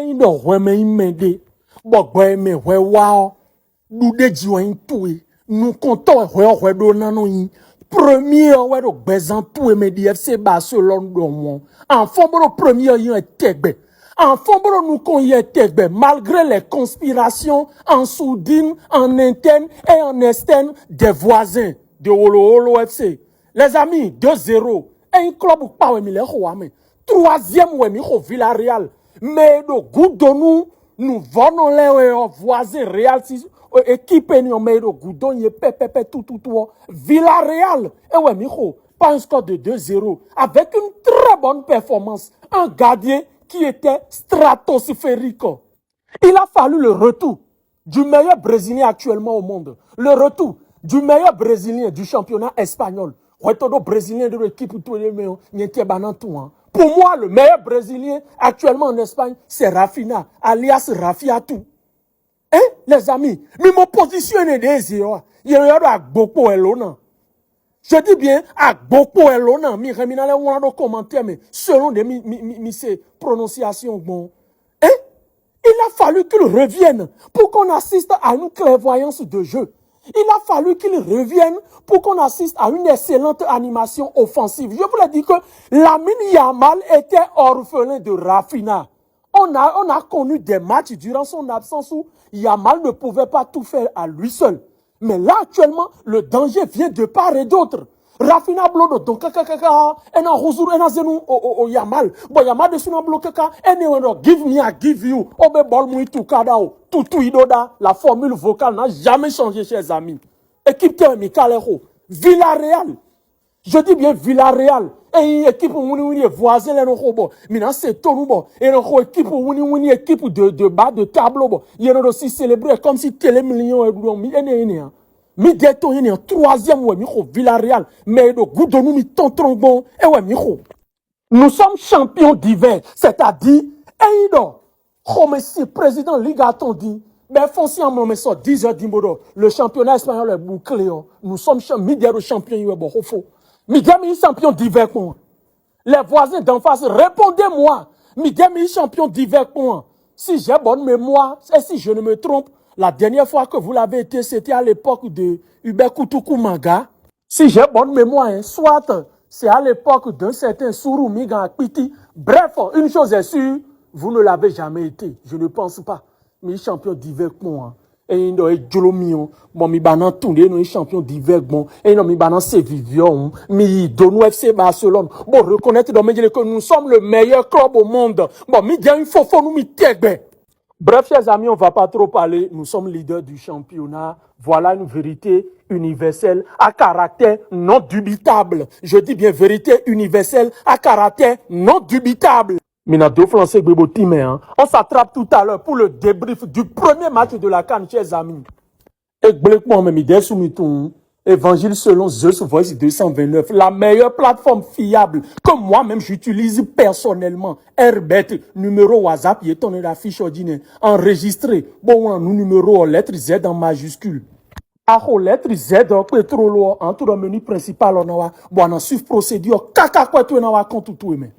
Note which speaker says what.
Speaker 1: un do weme imede bogbo me we wa du de jiwen tuwe nous comptons we do nanu yin premier we do gbezan tuwe me di FC Barcelone do won enfant bro premier yin tegbe enfant bro nous kon yin tegbe malgré les conspirations en sourdine en interne et en externe des voisins de Olo FC. Les amis, 2-0. Un club pas oui, troisième oui, Villarreal. Mais le goût de nous venons les voisins Real équipe nous mais le goût de tout. Villarreal. Et ouais, pas un score de 2-0 avec une très bonne performance. Un gardien qui était stratosphérique. Il a fallu le retour du meilleur Brésilien actuellement au monde. Le retour du meilleur Brésilien du championnat espagnol. Retour Brésilien de l'équipe. Pour moi, le meilleur Brésilien actuellement en Espagne, c'est Rafinha, alias Rafiatou. Hein, les amis? Mais mon position est des yeux. Il y a beaucoup de je dis bien, à beaucoup de mi reminale ou en commentaire, mais selon ses prononciations, bon. Hein? Il a fallu qu'il revienne pour qu'on assiste à une clairvoyance de jeu. Il a fallu qu'il revienne pour qu'on assiste à une excellente animation offensive. Je vous l'ai dit que Lamine Yamal était orphelin de Rafinha. On a connu des matchs durant son absence où Yamal ne pouvait pas tout faire à lui seul. Mais là, actuellement, le danger vient de part et d'autre. Rafinha blodo donc en rozuru en zenu o Yamal bo Yamal de suna bloqué ka give me I give you obe ball mu tout kadao tout idoda la formule vocale n'a jamais changé chers amis. Équipe qui est Villarreal. Je dis bien Villarreal. Et équipe wini voisin les no bo mina c'est tonu bo et no équipe wini équipe de bas de tableau bo il aussi célébrer comme si télé million et mi deto yene troisième ouais miho Villarreal mais le goût de nous mi tonton bon et ouais miho nous sommes champions d'hiver c'est-à-dire eido comme si président Liga dit mais foncièrement mais ça 10h d'imbodo le championnat espagnol est bouclé nous sommes champions ouais bon faux mi champion d'hiver quoi les voisins d'en face répondez-moi mi champion d'hiver quoi si j'ai bonne mémoire et si je ne me trompe. La dernière fois que vous l'avez été, c'était à l'époque de Hubert Koutoukou Manga. Si j'ai bonne mémoire, hein, soit c'est à l'époque d'un certain Sourou Miga Akpiti. Bref, une chose est sûre, vous ne l'avez jamais été. Je ne pense pas. Mais champion d'hiver, moi. Et il est Jolomio. Bon, mi banan tout les champion d'hiver, bon. Et non, mi banan c'est Vivion. Mi donou FC Barcelone. Bon, reconnaître dans mes que nous sommes le meilleur club au monde. Bon, mi bien, il faut nous mi tegbe. Bref, chers amis, on ne va pas trop parler. Nous sommes leaders du championnat. Voilà une vérité universelle à caractère non dubitable. Je dis bien vérité universelle à caractère non dubitable. Minato français Gbebotime, on s'attrape tout à l'heure pour le débrief du premier match de la CAN, chers amis. Et Blekmo Memide Soumitou. Évangile selon Zeus Voice 229, la meilleure plateforme fiable que moi-même j'utilise personnellement. Herbert, numéro WhatsApp, il est la fiche ordinaire. Enregistré, bon, nous numéro en lettre Z en majuscule. Aho lettre Z pétrolo en tout le menu principal on a bon en suivre procédure kaka quoi tout na wa compte tout mais